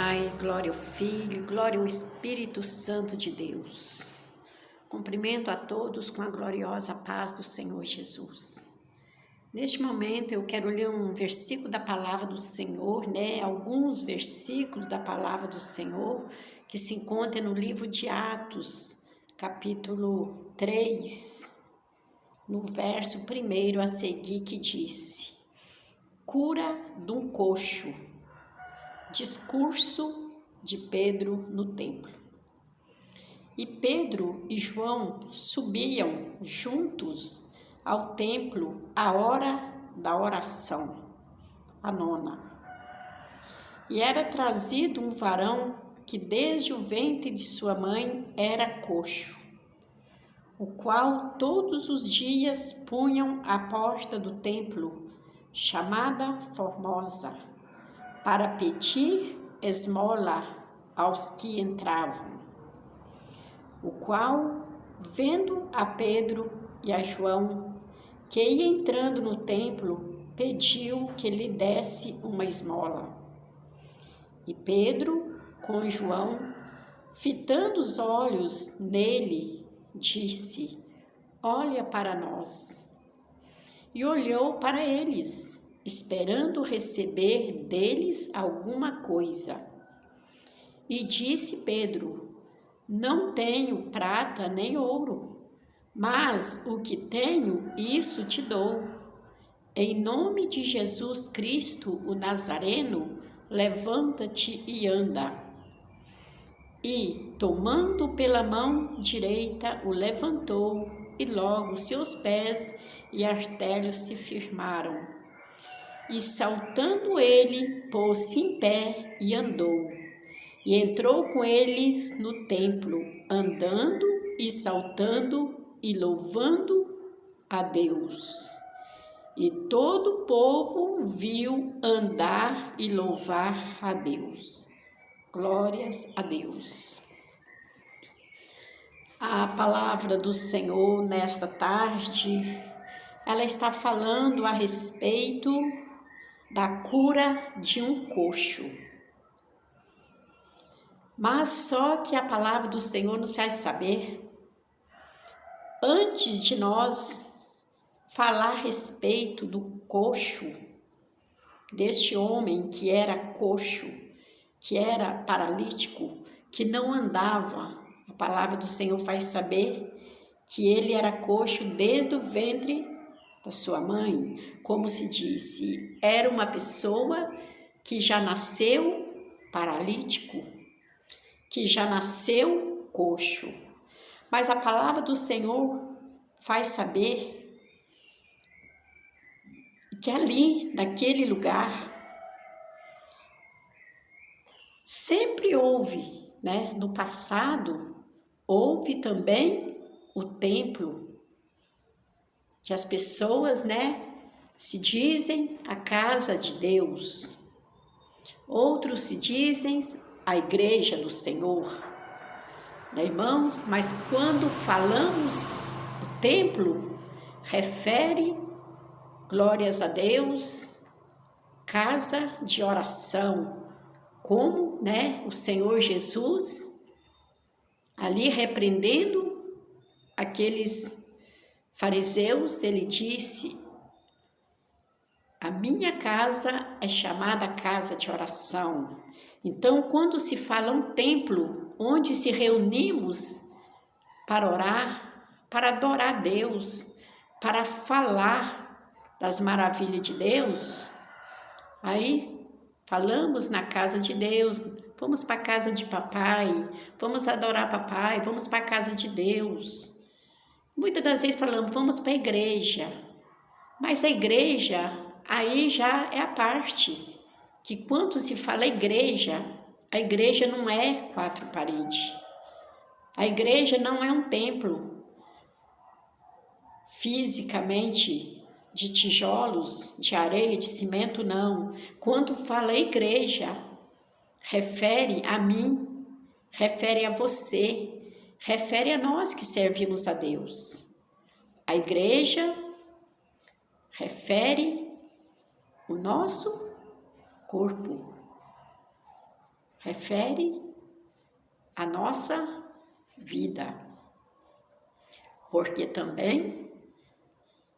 Pai, glória ao Filho, glória ao Espírito Santo de Deus. Cumprimento a todos com a gloriosa paz do Senhor Jesus. Neste momento eu quero ler um versículo da palavra do Senhor, alguns versículos da palavra do Senhor que se encontram no livro de Atos, capítulo 3, no verso 1 a seguir, que disse: Cura de um coxo. Discurso de Pedro no templo. E Pedro e João subiam juntos ao templo à hora da oração, a 9ª. E era trazido um varão que desde o ventre de sua mãe era coxo, o qual todos os dias punham à porta do templo, chamada Formosa, para pedir esmola aos que entravam, o qual, vendo a Pedro e a João, que ia entrando no templo, pediu que lhe desse uma esmola. E Pedro, com João, fitando os olhos nele, disse: Olha para nós. E olhou para eles, esperando receber deles alguma coisa. E disse Pedro: Não tenho prata nem ouro, mas o que tenho, isso te dou. Em nome de Jesus Cristo, o Nazareno, levanta-te e anda. E, tomando pela mão direita, o levantou, e logo seus pés e artérios se firmaram. E saltando ele, pôs-se em pé e andou. E entrou com eles no templo, andando e saltando e louvando a Deus. E todo o povo viu andar e louvar a Deus. Glórias a Deus. A palavra do Senhor nesta tarde, ela está falando a respeito da cura de um coxo. Mas só que a palavra do Senhor nos faz saber, antes de nós falar a respeito do coxo, deste homem que era coxo, que era paralítico, que não andava, a palavra do Senhor faz saber que ele era coxo desde o ventre da sua mãe, como se disse, era uma pessoa que já nasceu paralítico, que já nasceu coxo. Mas a palavra do Senhor faz saber que ali, naquele lugar, sempre houve, no passado, houve também o templo, que as pessoas, se dizem a casa de Deus. Outros se dizem a igreja do Senhor. Irmãos, mas quando falamos o templo, refere, glórias a Deus, casa de oração, como, o Senhor Jesus, ali repreendendo aqueles fariseus, ele disse: a minha casa é chamada casa de oração. Então, quando se fala um templo, onde se reunimos para orar, para adorar a Deus, para falar das maravilhas de Deus, aí falamos na casa de Deus, vamos para a casa de papai, vamos adorar papai, vamos para a casa de Deus. Muitas das vezes falamos, vamos para a igreja, mas a igreja, aí já é a parte, que quando se fala igreja, a igreja não é 4 paredes, a igreja não é um templo, fisicamente, de tijolos, de areia, de cimento, não. Quando fala igreja, refere a mim, refere a você, refere a nós que servimos a Deus. A igreja refere o nosso corpo. refere à nossa vida, porque também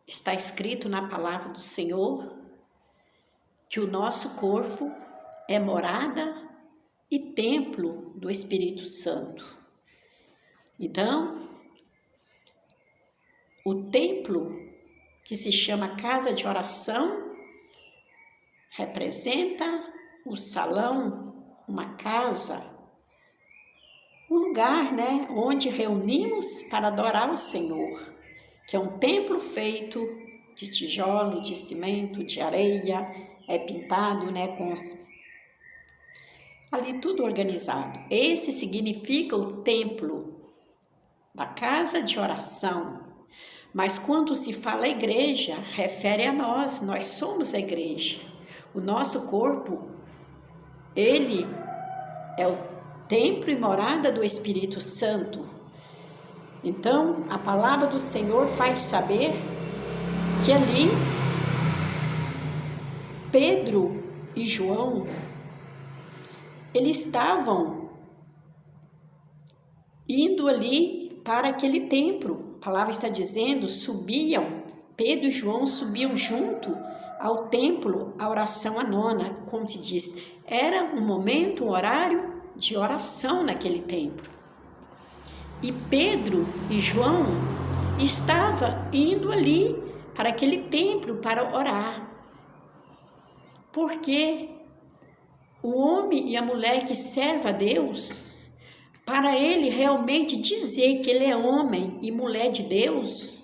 está escrito na palavra do Senhor que o nosso corpo é morada e templo do Espírito Santo. Então, o templo, que se chama casa de oração, representa o salão, uma casa, um lugar, onde reunimos para adorar o Senhor, que é um templo feito de tijolo, de cimento, de areia, é pintado, ali tudo organizado. Esse significa o templo da casa de oração. Mas quando se fala igreja, refere a nós somos a igreja. O nosso corpo, ele é o templo e morada do Espírito Santo. Então, a palavra do Senhor faz saber que ali Pedro e João, eles estavam indo ali para aquele templo. A palavra está dizendo, Pedro e João subiam junto ao templo, a oração à nona, como se diz. Era um momento, um horário de oração naquele templo. E Pedro e João estavam indo ali para aquele templo para orar. Porque o homem e a mulher que serve a Deus, para ele realmente dizer que ele é homem e mulher de Deus,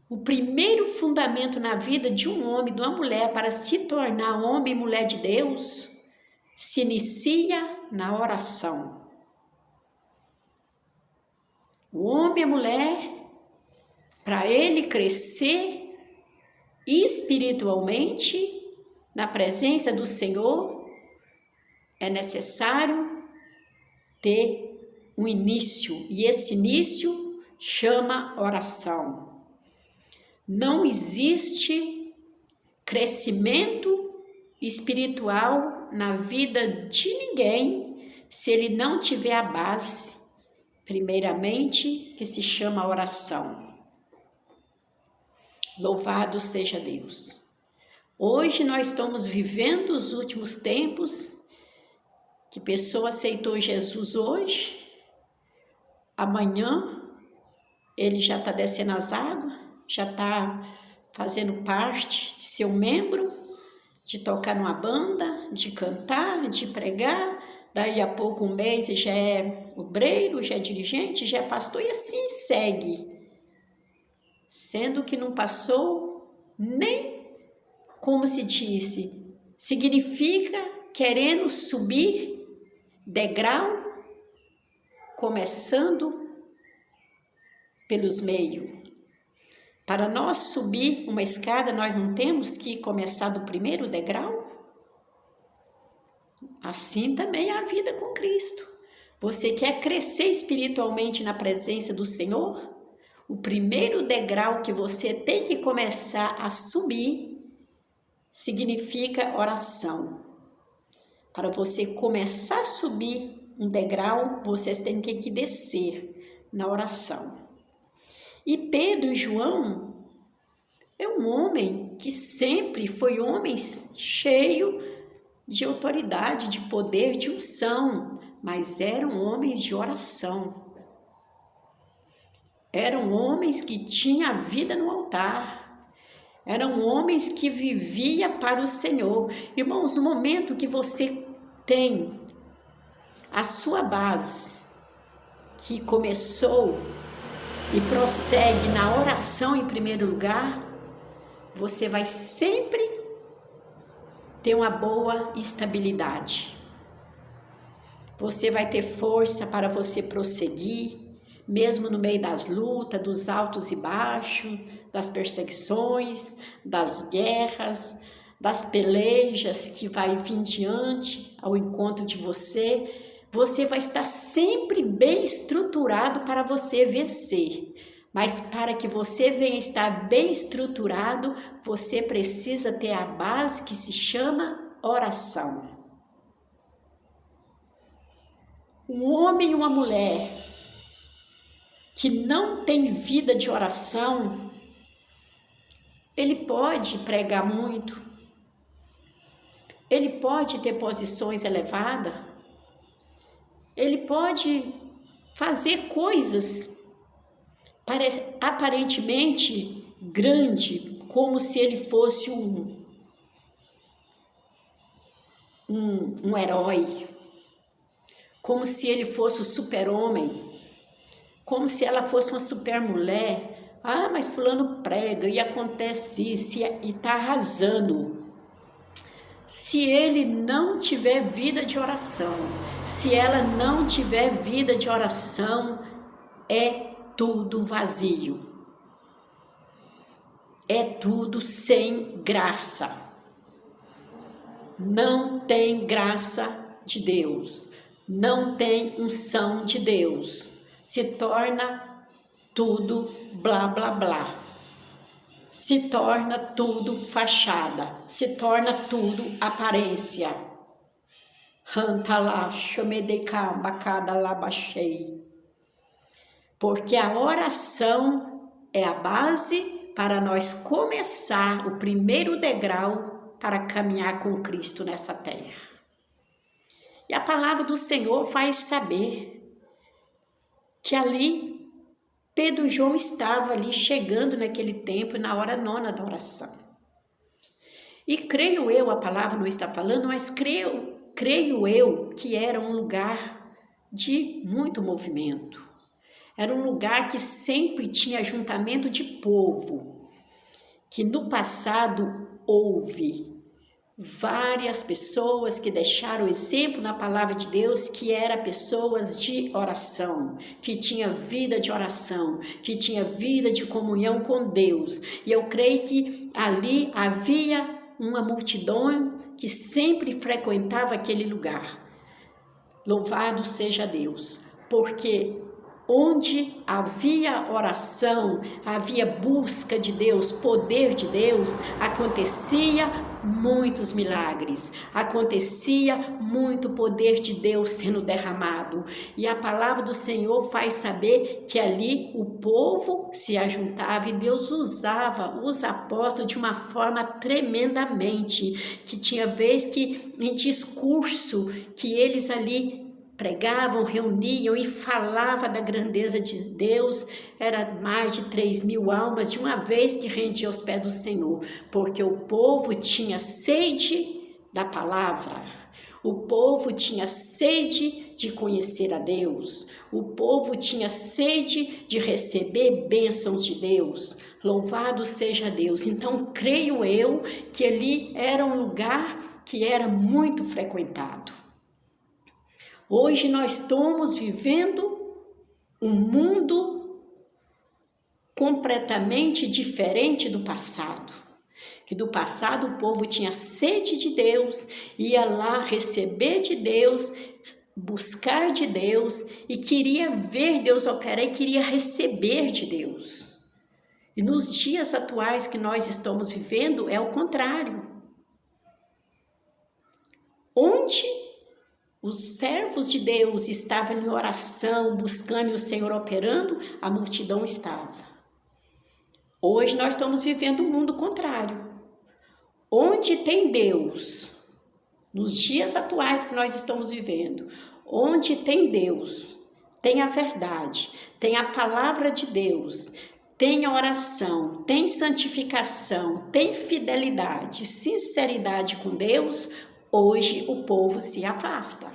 o primeiro fundamento na vida de um homem e de uma mulher para se tornar homem e mulher de Deus, se inicia na oração. O homem e a mulher, para ele crescer espiritualmente na presença do Senhor, é necessário ter um início, e esse início chama oração. Não existe crescimento espiritual na vida de ninguém se ele não tiver a base, primeiramente, que se chama oração. Louvado seja Deus. Hoje nós estamos vivendo os últimos tempos que pessoa aceitou Jesus hoje, amanhã ele já está descendo as águas, já está fazendo parte de ser um membro, de tocar numa banda, de cantar, de pregar, daí a pouco um mês já é obreiro, já é dirigente, já é pastor e assim segue. Sendo que não passou nem, como se disse, significa querendo subir degrau, começando pelos meios. Para nós subir uma escada, nós não temos que começar do primeiro degrau? Assim também é a vida com Cristo. Você quer crescer espiritualmente na presença do Senhor? O primeiro degrau que você tem que começar a subir significa oração. Para você começar a subir um degrau, vocês têm que descer na oração. E Pedro e João é um homem que sempre foi homem cheio de autoridade, de poder, de unção, mas eram homens de oração. Eram homens que tinham a vida no altar. Eram homens que viviam para o Senhor. Irmãos, no momento que você tem a sua base, que começou e prossegue na oração em primeiro lugar, você vai sempre ter uma boa estabilidade. Você vai ter força para você prosseguir, mesmo no meio das lutas, dos altos e baixos, das perseguições, das guerras, das pelejas que vai vir diante ao encontro de você. Você vai estar sempre bem estruturado para você vencer. Mas para que você venha estar bem estruturado, você precisa ter a base que se chama oração. Um homem e uma mulher que não tem vida de oração, ele pode pregar muito, ele pode ter posições elevadas, ele pode fazer coisas aparentemente grande, como se ele fosse um herói, como se ele fosse o super-homem, como se ela fosse uma super-mulher. Ah, mas fulano prega e acontece isso e está arrasando. Se ele não tiver vida de oração, se ela não tiver vida de oração, é tudo vazio. É tudo sem graça. Não tem graça de Deus. Não tem unção de Deus. Se torna tudo blá blá blá. Se torna tudo fachada. Se torna tudo aparência. Porque a oração é a base para nós começar o primeiro degrau para caminhar com Cristo nessa terra. E a palavra do Senhor faz saber que ali Pedro e João estavam ali chegando naquele tempo, na hora nona da oração. E creio eu, a palavra não está falando, mas creio eu que era um lugar de muito movimento. Era um lugar que sempre tinha ajuntamento de povo, que no passado houve várias pessoas que deixaram exemplo na palavra de Deus, que eram pessoas de oração, que tinha vida de oração, que tinha vida de comunhão com Deus. E eu creio que ali havia uma multidão que sempre frequentava aquele lugar. Louvado seja Deus, porque onde havia oração, havia busca de Deus, poder de Deus, acontecia muitos milagres, acontecia muito poder de Deus sendo derramado. E a palavra do Senhor faz saber que ali o povo se ajuntava e Deus usava os apóstolos de uma forma tremendamente, que tinha vez que em discurso que eles ali pregavam, reuniam e falavam da grandeza de Deus. Era mais de 3.000 almas de uma vez que rendiam aos pés do Senhor, porque o povo tinha sede da palavra, o povo tinha sede de conhecer a Deus, o povo tinha sede de receber bênçãos de Deus. Louvado seja Deus. Então creio eu que ali era um lugar que era muito frequentado. Hoje nós estamos vivendo um mundo completamente diferente do passado. Que do passado o povo tinha sede de Deus, ia lá receber de Deus, buscar de Deus e queria ver Deus operar e queria receber de Deus. E nos dias atuais que nós estamos vivendo é o contrário. Onde os servos de Deus estavam em oração, buscando e o Senhor operando, a multidão estava. Hoje nós estamos vivendo um mundo contrário. Onde tem Deus, nos dias atuais que nós estamos vivendo, onde tem Deus, tem a verdade, tem a palavra de Deus, tem a oração, tem santificação, tem fidelidade, sinceridade com Deus. Hoje o povo se afasta,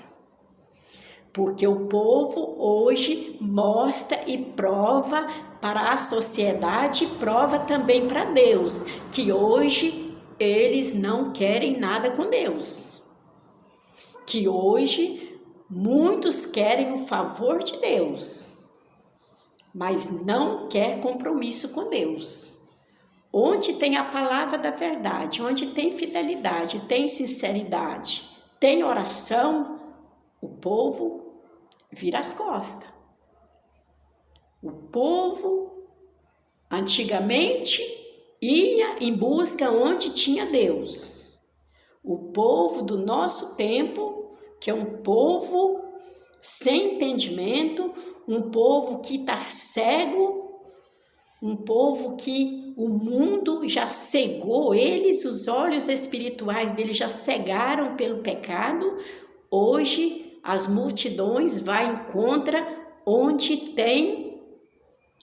porque o povo hoje mostra e prova para a sociedade, prova também para Deus, que hoje eles não querem nada com Deus, que hoje muitos querem o favor de Deus, mas não quer compromisso com Deus. Onde tem a palavra da verdade, onde tem fidelidade, tem sinceridade, tem oração, o povo vira as costas. O povo antigamente ia em busca onde tinha Deus. O povo do nosso tempo, que é um povo sem entendimento, um povo que está cego, um povo que o mundo já cegou eles, os olhos espirituais deles já cegaram pelo pecado. Hoje as multidões vão contra onde tem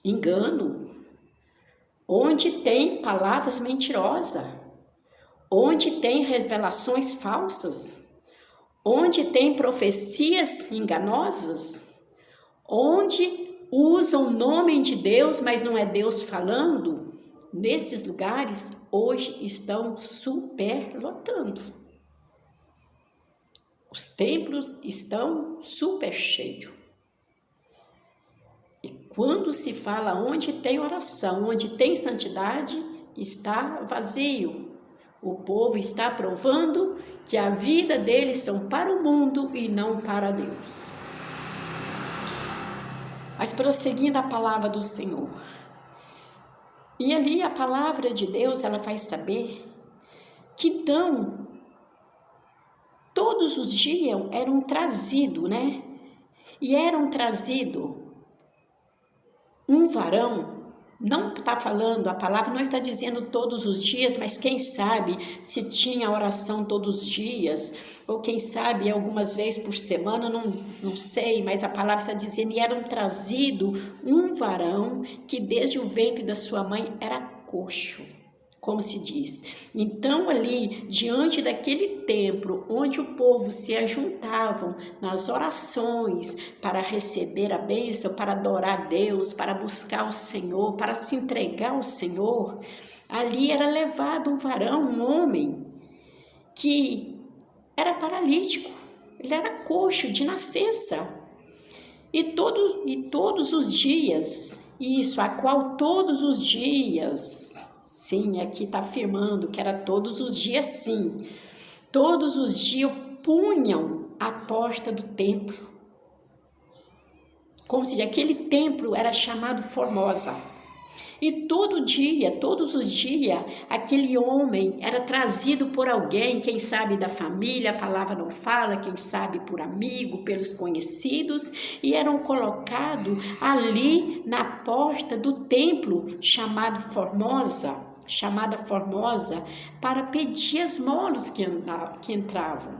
engano, onde tem palavras mentirosas, onde tem revelações falsas, onde tem profecias enganosas, onde usam o nome de Deus, mas não é Deus falando. Nesses lugares hoje estão superlotando. Os templos estão super cheios. E quando se fala onde tem oração, onde tem santidade, está vazio. O povo está provando que a vida deles são para o mundo e não para Deus. Mas prosseguindo a palavra do Senhor. E ali a palavra de Deus, ela faz saber que então, todos os dias eram trazidos, né? E eram trazidos um varão. Não está falando, a palavra não está dizendo todos os dias, mas quem sabe se tinha oração todos os dias, ou quem sabe algumas vezes por semana, não sei, mas a palavra está dizendo, e eram trazido um varão que desde o ventre da sua mãe era coxo, como se diz. Então ali, diante daquele templo, onde o povo se ajuntavam nas orações para receber a bênção, para adorar a Deus, para buscar o Senhor, para se entregar ao Senhor, ali era levado um varão, um homem, que era paralítico, ele era coxo de nascença. E todos os dias, isso, a qual todos os dias... Sim, aqui está afirmando que era todos os dias, sim. Todos os dias punham a porta do templo. Como se aquele templo era chamado Formosa. E todo dia, todos os dias, aquele homem era trazido por alguém, quem sabe da família, a palavra não fala, quem sabe por amigo, pelos conhecidos, e eram colocados ali na porta do templo chamada Formosa, para pedir esmolas que entravam.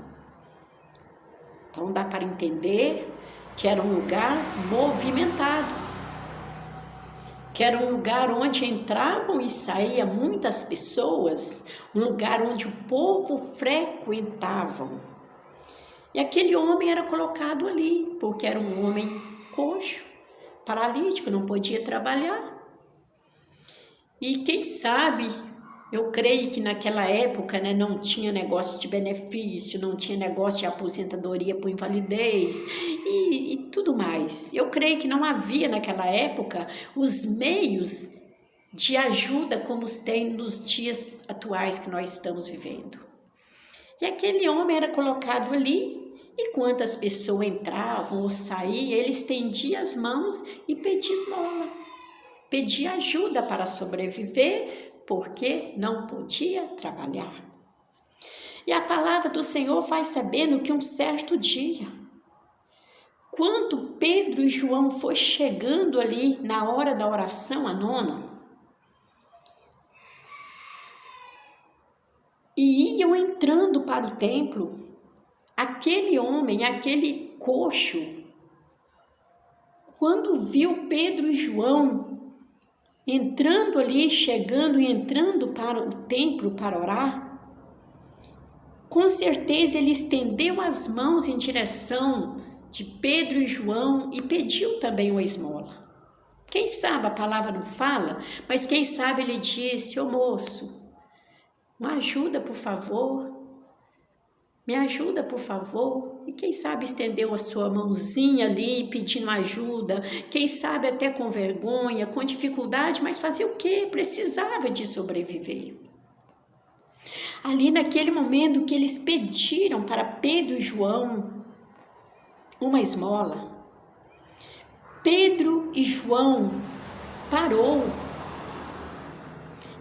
Então dá para entender que era um lugar movimentado, que era um lugar onde entravam e saíam muitas pessoas, um lugar onde o povo frequentava. E aquele homem era colocado ali, porque era um homem coxo, paralítico, não podia trabalhar. E quem sabe, eu creio que naquela época, né, não tinha negócio de benefício, não tinha negócio de aposentadoria por invalidez e tudo mais. Eu creio que não havia naquela época os meios de ajuda como os tem nos dias atuais que nós estamos vivendo. E aquele homem era colocado ali, e quantas pessoas entravam ou saíam, ele estendia as mãos e pedia esmola. Pedia ajuda para sobreviver, porque não podia trabalhar. E a palavra do Senhor faz sabendo que um certo dia, quando Pedro e João foi chegando ali na hora da oração, a nona, e iam entrando para o templo, aquele homem, aquele coxo, quando viu Pedro e João entrando ali, chegando e entrando para o templo para orar, com certeza ele estendeu as mãos em direção de Pedro e João e pediu também uma esmola. Quem sabe a palavra não fala, mas quem sabe ele disse: ô moço, me ajuda por favor, me ajuda por favor. E quem sabe estendeu a sua mãozinha ali pedindo ajuda, quem sabe até com vergonha, com dificuldade, mas fazia o quê? Precisava de sobreviver. Ali naquele momento que eles pediram para Pedro e João uma esmola, Pedro e João parou.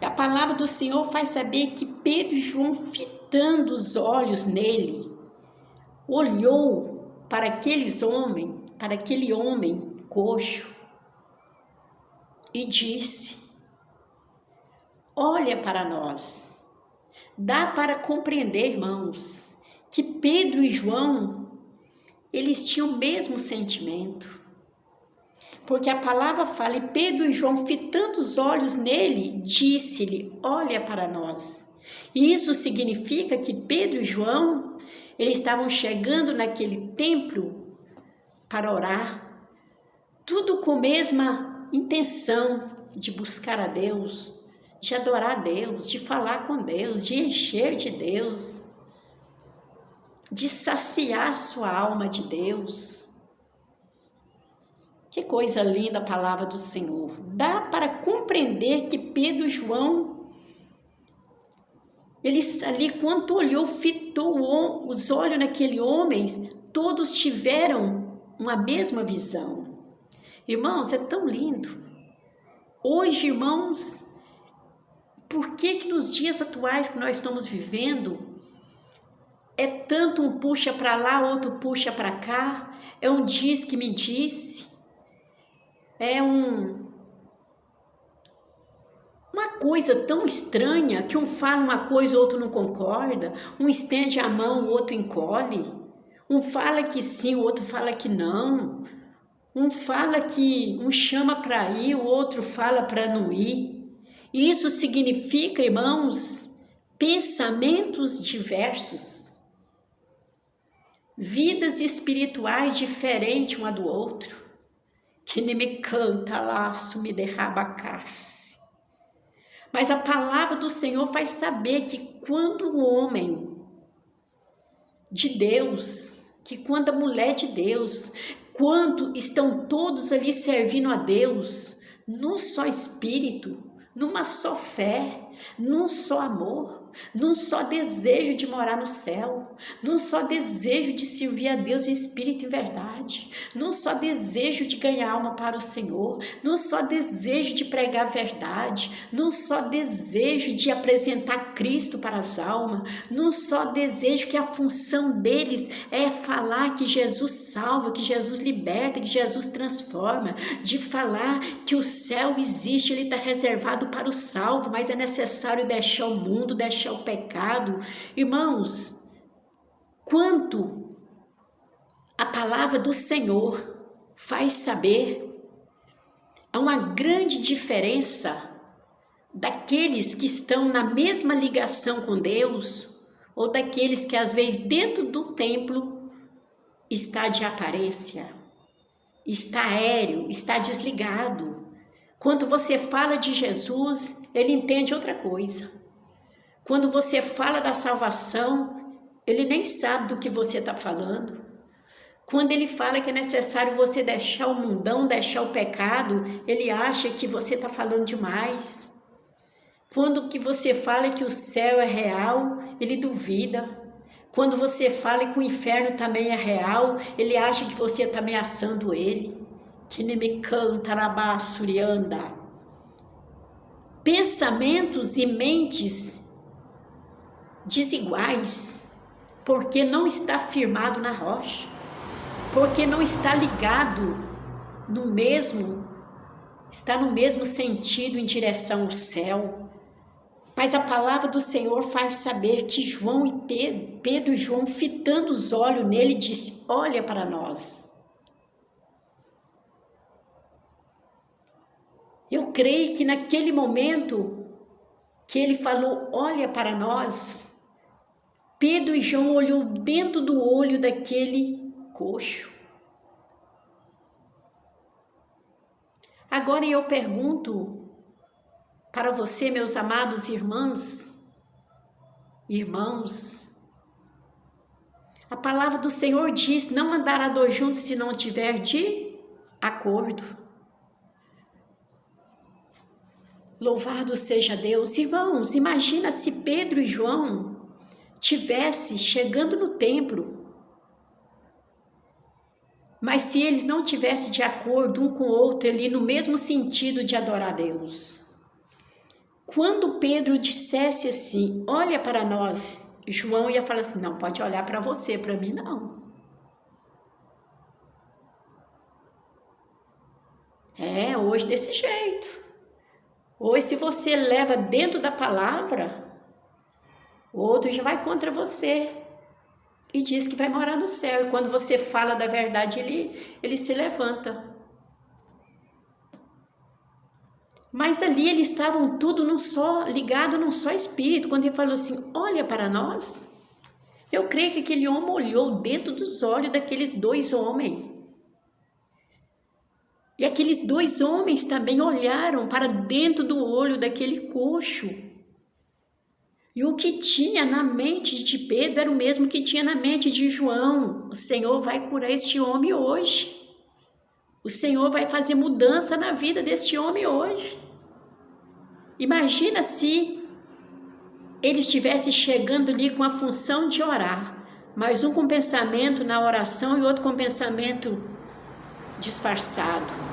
E a palavra do Senhor faz saber que Pedro e João, fitando os olhos nele, olhou para aquele homem coxo e disse: olha para nós. Dá para compreender, irmãos, que Pedro e João, eles tinham o mesmo sentimento. Porque a palavra fala, e Pedro e João, fitando os olhos nele, disse-lhe: olha para nós. E isso significa que Pedro e João, eles estavam chegando naquele templo para orar, tudo com a mesma intenção de buscar a Deus, de adorar a Deus, de falar com Deus, de encher de Deus, de saciar sua alma de Deus. Que coisa linda a palavra do Senhor. Dá para compreender que Pedro e João, eles ali, quando olhou, fitou os olhos naquele homem, todos tiveram uma mesma visão. Irmãos, é tão lindo. Hoje, irmãos, por que nos dias atuais que nós estamos vivendo, é tanto um puxa para lá, outro puxa para cá, é um diz que me disse, é uma coisa tão estranha que um fala uma coisa, o outro não concorda, um estende a mão, o outro encolhe, um fala que sim, o outro fala que não, um fala que um chama para ir, o outro fala para não ir. E isso significa, irmãos, pensamentos diversos, vidas espirituais diferentes uma do outro. Que nem me canta laço, me derraba a face. Mas a palavra do Senhor faz saber que quando o homem de Deus, que quando a mulher de Deus, quando estão todos ali servindo a Deus, num só espírito, numa só fé, num só amor, num só desejo de morar no céu, num só desejo de servir a Deus em espírito e verdade, num só desejo de ganhar alma para o Senhor, num só desejo de pregar a verdade, num só desejo de apresentar Cristo para as almas, num só desejo que a função deles é falar que Jesus salva, que Jesus liberta, que Jesus transforma, de falar que o céu existe, ele está reservado para o salvo, mas é necessário deixar o mundo, deixar o pecado. Irmãos, quanto a palavra do Senhor faz saber, há uma grande diferença daqueles que estão na mesma ligação com Deus ou daqueles que às vezes dentro do templo está de aparência, está aéreo, está desligado. Quando você fala de Jesus, ele entende outra coisa. Quando você fala da salvação, ele nem sabe do que você está falando. Quando ele fala que é necessário você deixar o mundão, deixar o pecado, ele acha que você está falando demais. Quando que você fala que o céu é real, ele duvida. Quando você fala que o inferno também é real, ele acha que você está ameaçando ele. Que nem me canta rabassurianda. Pensamentos e mentes desiguais, porque não está firmado na rocha, porque não está ligado está no mesmo sentido em direção ao céu. Mas a palavra do Senhor faz saber que João e Pedro e João, fitando os olhos nele, disse: olha para nós. Eu creio que naquele momento que ele falou, olha para nós, Pedro e João olhou dentro do olho daquele coxo. Agora eu pergunto para você, meus amados irmãos, a palavra do Senhor diz, não andará dois juntos se não tiver de acordo. Louvado seja Deus. Irmãos, imagina se Pedro e João tivessem chegando no templo, mas se eles não tivessem de acordo um com o outro ali no mesmo sentido de adorar a Deus. Quando Pedro dissesse assim, olha para nós, João ia falar assim, não, pode olhar para você, para mim não. Hoje desse jeito. Hoje, se você leva dentro da palavra, o outro já vai contra você e diz que vai morar no céu. E quando você fala da verdade, ele se levanta. Mas ali eles estavam tudo ligado num só espírito. Quando ele falou assim, olha para nós, eu creio que aquele homem olhou dentro dos olhos daqueles dois homens. E aqueles dois homens também olharam para dentro do olho daquele coxo. E o que tinha na mente de Pedro era o mesmo que tinha na mente de João. O Senhor vai curar este homem hoje. O Senhor vai fazer mudança na vida deste homem hoje. Imagina se ele estivesse chegando ali com a função de orar, mas um com pensamento na oração e outro com pensamento disfarçado.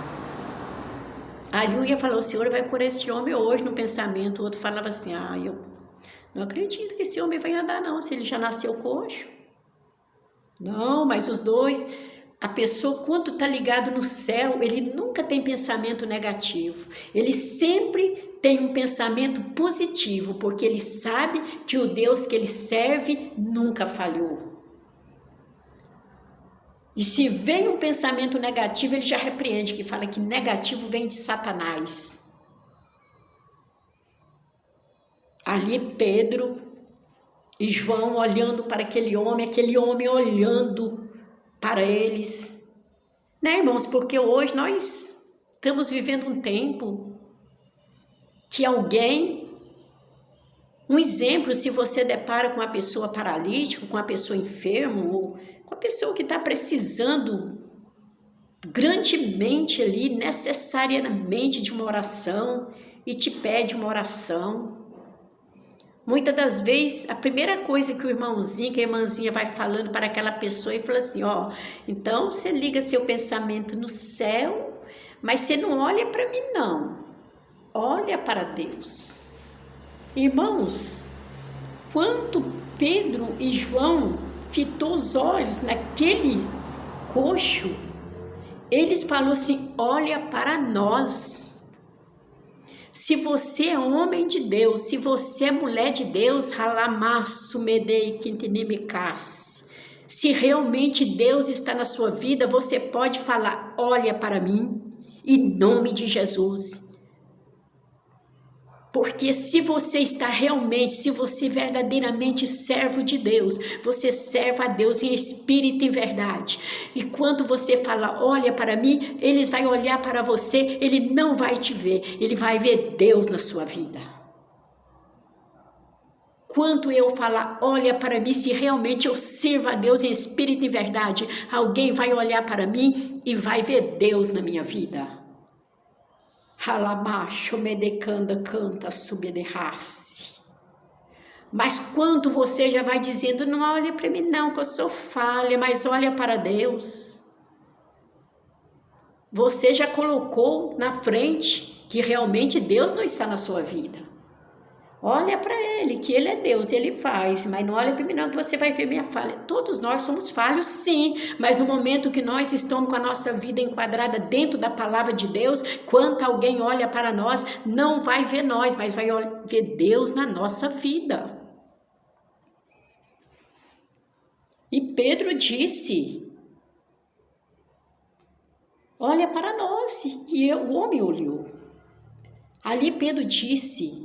Ali eu ia falar, o Senhor vai curar esse homem hoje no pensamento. O outro falava assim, eu não acredito que esse homem vai andar não, se ele já nasceu coxo. Não, mas os dois, a pessoa quando está ligado no céu, ele nunca tem pensamento negativo. Ele sempre tem um pensamento positivo, porque ele sabe que o Deus que ele serve nunca falhou. E se vem um pensamento negativo, ele já repreende, que fala que negativo vem de Satanás. Ali Pedro e João olhando para aquele homem olhando para eles. Né, irmãos? Porque hoje nós estamos vivendo um tempo que um exemplo, se você depara com uma pessoa paralítica, com uma pessoa enferma, ou com a pessoa que está precisando grandemente ali, necessariamente de uma oração, e te pede uma oração. Muitas das vezes, a primeira coisa que o irmãozinho, que a irmãzinha vai falando para aquela pessoa e fala assim, então você liga seu pensamento no céu, mas você não olha para mim não, olha para Deus. Irmãos, quanto Pedro e João fitou os olhos naquele coxo, eles falaram assim, olha para nós. Se você é homem de Deus, se você é mulher de Deus, se realmente Deus está na sua vida, você pode falar, olha para mim, em nome de Jesus. Porque se você verdadeiramente servo de Deus, você serve a Deus em espírito e em verdade. E quando você fala, olha para mim, ele vai olhar para você, ele não vai te ver, ele vai ver Deus na sua vida. Quando eu falar, olha para mim, se realmente eu sirvo a Deus em espírito e em verdade, alguém vai olhar para mim e vai ver Deus na minha vida. Mas quando você já vai dizendo, não olha para mim não, que eu sou falha, mas olha para Deus. Você já colocou na frente que realmente Deus não está na sua vida. Olha para Ele, que Ele é Deus, Ele faz, mas não olha para mim não, que você vai ver minha falha. Todos nós somos falhos, sim, mas no momento que nós estamos com a nossa vida enquadrada dentro da palavra de Deus, quando alguém olha para nós, não vai ver nós, mas vai ver Deus na nossa vida. E Pedro disse, olha para nós, e o homem olhou. Ali Pedro disse,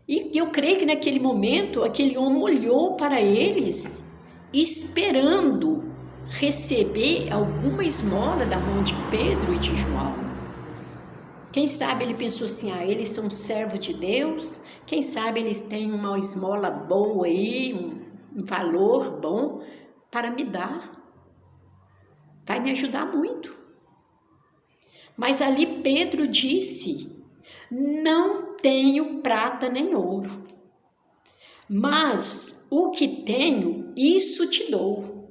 e eu creio que naquele momento, aquele homem olhou para eles, esperando receber alguma esmola da mão de Pedro e de João. Quem sabe ele pensou assim, eles são servos de Deus, quem sabe eles têm uma esmola boa aí, um valor bom para me dar. Vai me ajudar muito. Mas ali Pedro disse, não tenho prata nem ouro, mas o que tenho, isso te dou.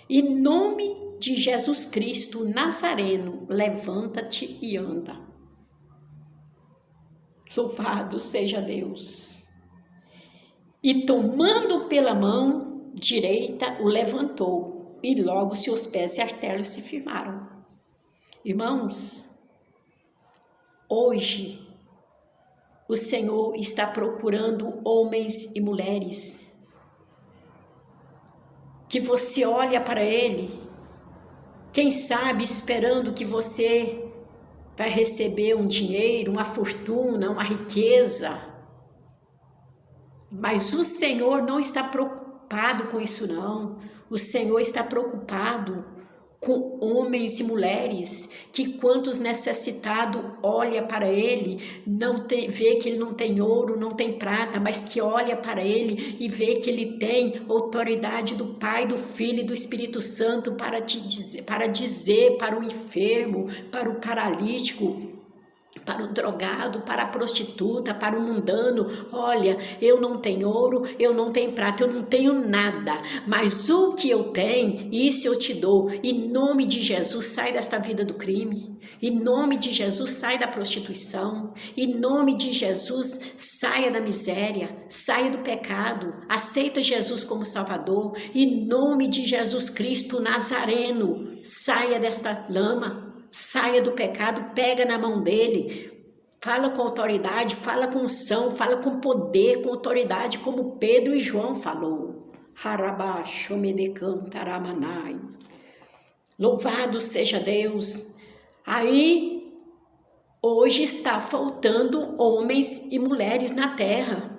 Em nome de Jesus Cristo Nazareno, levanta-te e anda. Louvado seja Deus. E tomando pela mão direita, o levantou, e logo seus pés e artérios se firmaram. Irmãos, Hoje, o Senhor está procurando homens e mulheres que você olha para Ele, quem sabe esperando que você vai receber um dinheiro, uma fortuna, uma riqueza. Mas o Senhor não está preocupado com isso não. O Senhor está preocupado com homens e mulheres que quantos necessitados olha para Ele, vê que Ele não tem ouro, não tem prata, mas que olha para Ele e vê que Ele tem autoridade do Pai, do Filho e do Espírito Santo para dizer para o enfermo, para o paralítico, para o drogado, para a prostituta, para o mundano: olha, eu não tenho ouro, eu não tenho prata, eu não tenho nada, mas o que eu tenho, isso eu te dou. Em nome de Jesus, sai desta vida do crime. Em nome de Jesus, sai da prostituição. Em nome de Jesus, saia da miséria, saia do pecado, aceita Jesus como Salvador. Em nome de Jesus Cristo Nazareno, saia desta lama. Saia do pecado, pega na mão dele, fala com autoridade, fala com unção, fala com poder, com autoridade, como Pedro e João falou. Louvado seja Deus. Aí, hoje está faltando homens e mulheres na terra.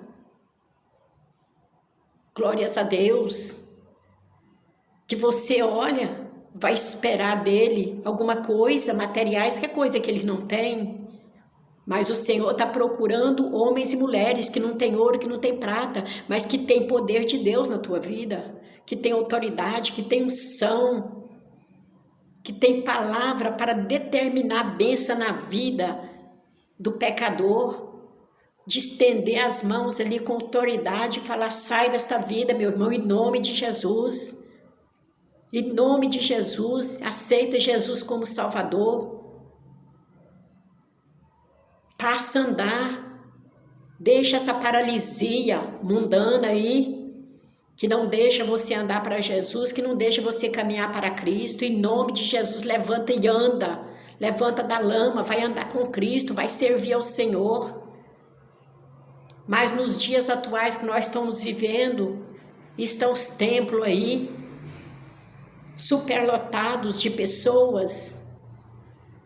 Glórias a Deus. Que você olha, vai esperar dele alguma coisa, materiais, que é coisa que ele não tem. Mas o Senhor está procurando homens e mulheres que não tem ouro, que não tem prata, mas que tem poder de Deus na tua vida, que tem autoridade, que tem unção, que tem palavra para determinar a bênção na vida do pecador, de estender as mãos ali com autoridade e falar: sai desta vida, meu irmão, em nome de Jesus. Em nome de Jesus, aceita Jesus como Salvador. Passa a andar. Deixa essa paralisia mundana aí, que não deixa você andar para Jesus, que não deixa você caminhar para Cristo. Em nome de Jesus, levanta e anda. Levanta da lama, vai andar com Cristo, vai servir ao Senhor. Mas nos dias atuais que nós estamos vivendo, estão os templos aí, superlotados de pessoas,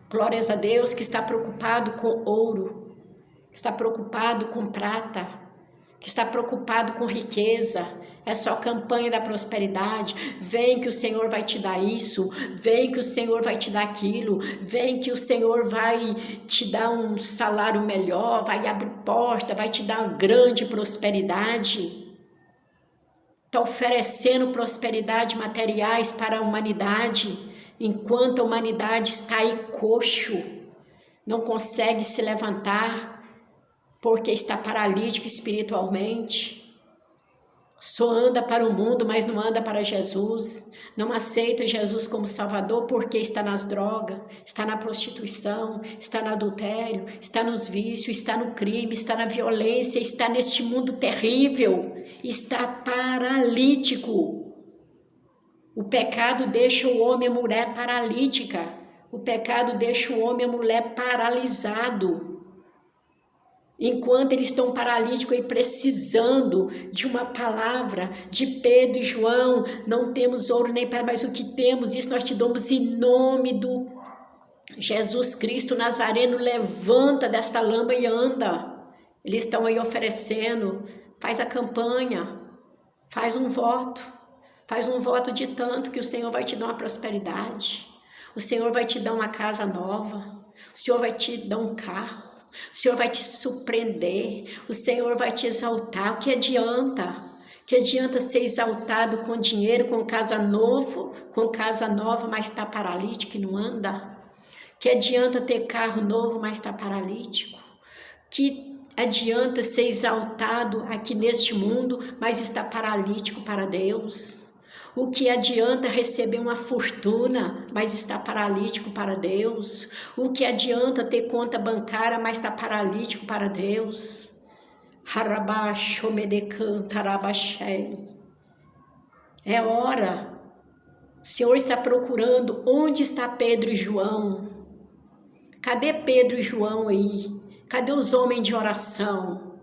glórias a Deus, que está preocupado com ouro, que está preocupado com prata, que está preocupado com riqueza. É só campanha da prosperidade. Vem que o Senhor vai te dar isso, vem que o Senhor vai te dar aquilo, vem que o Senhor vai te dar um salário melhor, vai abrir porta, vai te dar uma grande prosperidade. Está oferecendo prosperidade materiais para a humanidade, enquanto a humanidade está aí coxo, não consegue se levantar, porque está paralítico espiritualmente. Só anda para o mundo, mas não anda para Jesus. Não aceita Jesus como Salvador porque está nas drogas, está na prostituição, está no adultério, está nos vícios, está no crime, está na violência, está neste mundo terrível, está paralítico. O pecado deixa o homem e a mulher paralítica. O pecado deixa o homem e a mulher paralisado. Enquanto eles estão paralíticos e precisando de uma palavra de Pedro e João: não temos ouro nem prata, mas o que temos, isso nós te damos em nome do Jesus Cristo Nazareno. Levanta desta lama e anda. Eles estão aí oferecendo. Faz a campanha, faz um voto de tanto que o Senhor vai te dar uma prosperidade, o Senhor vai te dar uma casa nova, o Senhor vai te dar um carro, o Senhor vai te surpreender, o Senhor vai te exaltar. O que adianta? Que adianta ser exaltado com dinheiro, com casa nova, mas está paralítico e não anda? Que adianta ter carro novo, mas está paralítico? Que adianta ser exaltado aqui neste mundo, mas está paralítico para Deus? O que adianta receber uma fortuna, mas está paralítico para Deus? O que adianta ter conta bancária, mas está paralítico para Deus? É hora. O Senhor está procurando onde está Pedro e João. Cadê Pedro e João aí? Cadê os homens de oração?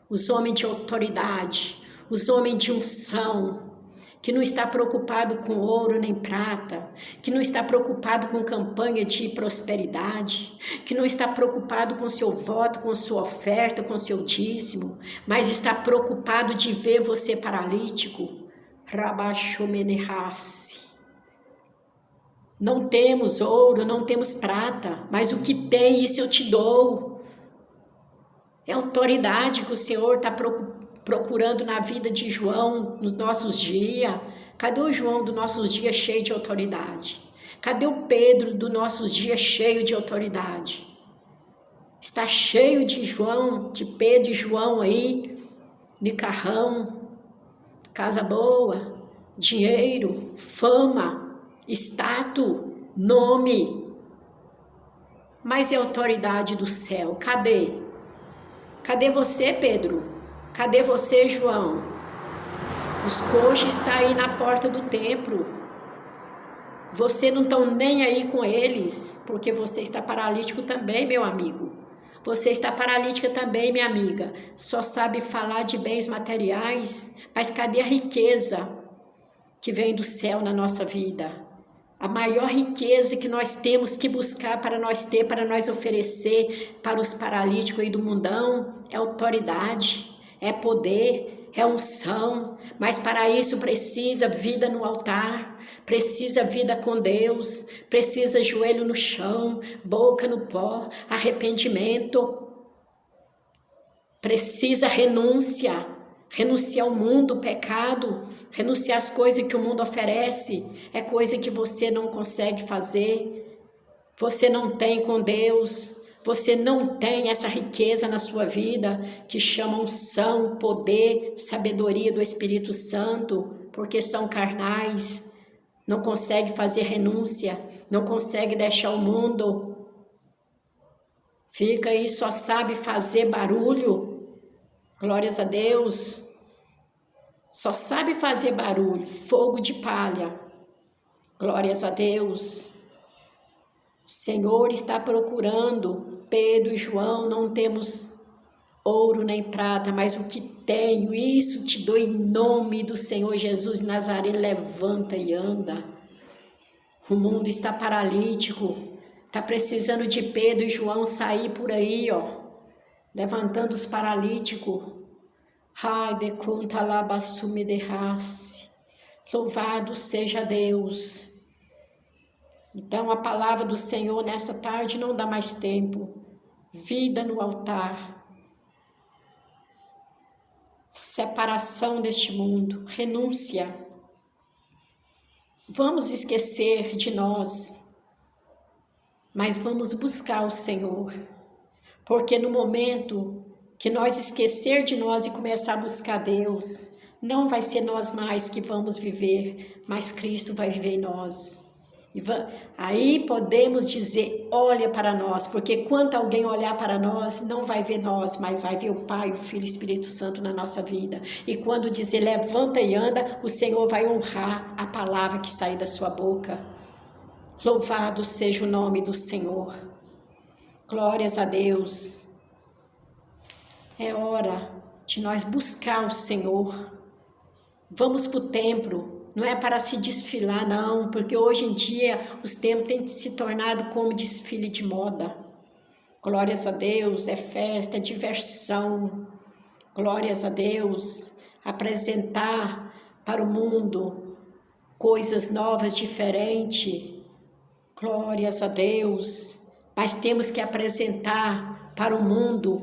Os homens de autoridade? Os homens de unção? Que não está preocupado com ouro nem prata, que não está preocupado com campanha de prosperidade, que não está preocupado com seu voto, com sua oferta, com seu dízimo, mas está preocupado de ver você paralítico. Rabachomenerrace. Não temos ouro, não temos prata, mas o que tem, isso eu te dou. É autoridade que o Senhor está procurando na vida de João nos nossos dias. Cadê o João dos nossos dias cheio de autoridade? Cadê o Pedro dos nossos dias cheio de autoridade? Está cheio de João, de Pedro e João aí, de carrão, casa boa, dinheiro, fama, status, nome. Mas é autoridade do céu. Cadê? Cadê você, Pedro? Cadê você, João? Os coxos estão aí na porta do templo. Você não está nem aí com eles, porque você está paralítico também, meu amigo. Você está paralítica também, minha amiga. Só sabe falar de bens materiais, mas cadê a riqueza que vem do céu na nossa vida? A maior riqueza que nós temos que buscar para nós ter, para nós oferecer para os paralíticos aí do mundão, é autoridade. É poder, é unção, mas para isso precisa vida no altar, precisa vida com Deus, precisa joelho no chão, boca no pó, arrependimento, precisa renúncia, renunciar ao mundo, o pecado, renunciar às coisas que o mundo oferece, é coisa que você não consegue fazer, você não tem com Deus. Você não tem essa riqueza na sua vida que chama unção, poder, sabedoria do Espírito Santo, porque são carnais, não consegue fazer renúncia, não consegue deixar o mundo, fica aí, só sabe fazer barulho, glórias a Deus, só sabe fazer barulho, fogo de palha, glórias a Deus. O Senhor está procurando, Pedro e João, não temos ouro nem prata, mas o que tenho, isso te dou em nome do Senhor Jesus de Nazaré, levanta e anda. O mundo está paralítico, está precisando de Pedro e João sair por aí, ó, levantando os paralíticos. Ai, de conta lá, bassume de raça. Louvado seja Deus. Então, a palavra do Senhor nesta tarde não dá mais tempo. Vida no altar. Separação deste mundo. Renúncia. Vamos esquecer de nós, mas vamos buscar o Senhor. Porque no momento que nós esquecer de nós e começar a buscar Deus, não vai ser nós mais que vamos viver, mas Cristo vai viver em nós. Aí podemos dizer, olha para nós, porque quando alguém olhar para nós, não vai ver nós, mas vai ver o Pai, o Filho e o Espírito Santo na nossa vida. E quando dizer levanta e anda, o Senhor vai honrar a palavra que sai da sua boca. Louvado seja o nome do Senhor. Glórias a Deus. É hora de nós buscar o Senhor. Vamos para o templo. Não é para se desfilar, não, porque hoje em dia os templos têm se tornado como desfile de moda. Glórias a Deus, é festa, é diversão. Glórias a Deus, apresentar para o mundo coisas novas, diferentes. Glórias a Deus, mas temos que apresentar para o mundo,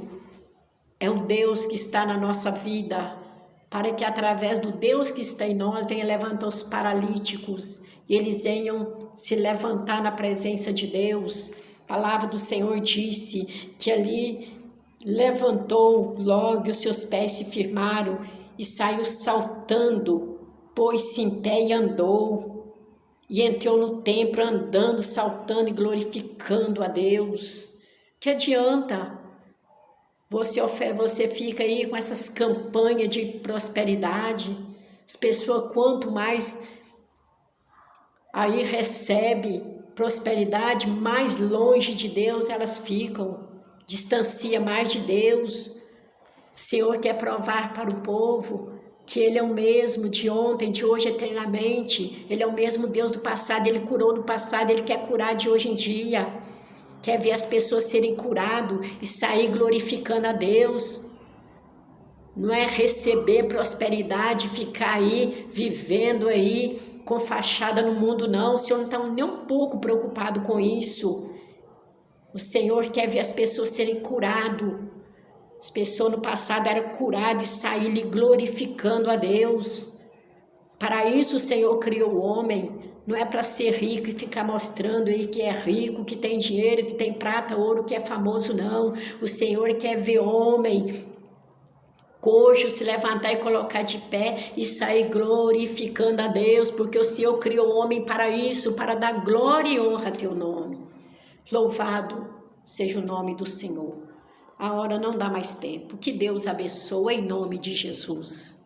é o Deus que está na nossa vida, para que através do Deus que está em nós, venha levantar os paralíticos, e eles venham se levantar na presença de Deus. A palavra do Senhor disse que ali levantou logo, os seus pés se firmaram, e saiu saltando, pôs-se em pé e andou, e entrou no templo andando, saltando e glorificando a Deus. Que adianta? Você fica aí com essas campanhas de prosperidade, as pessoas quanto mais aí recebe prosperidade, mais longe de Deus elas ficam, distancia mais de Deus. O Senhor quer provar para o povo que Ele é o mesmo de ontem, de hoje, eternamente. Ele é o mesmo Deus do passado, Ele curou no passado, Ele quer curar de hoje em dia. Quer ver as pessoas serem curadas e sair glorificando a Deus. Não é receber prosperidade, ficar aí, vivendo aí, com fachada no mundo, não. O Senhor não está nem um pouco preocupado com isso. O Senhor quer ver as pessoas serem curadas. As pessoas no passado eram curadas e saíram glorificando a Deus. Para isso o Senhor criou o homem. Não é para ser rico e ficar mostrando aí que é rico, que tem dinheiro, que tem prata, ouro, que é famoso, não. O Senhor quer ver homem coxo se levantar e colocar de pé e sair glorificando a Deus, porque o Senhor criou o homem para isso, para dar glória e honra a teu nome. Louvado seja o nome do Senhor. A hora não dá mais tempo. Que Deus abençoe em nome de Jesus.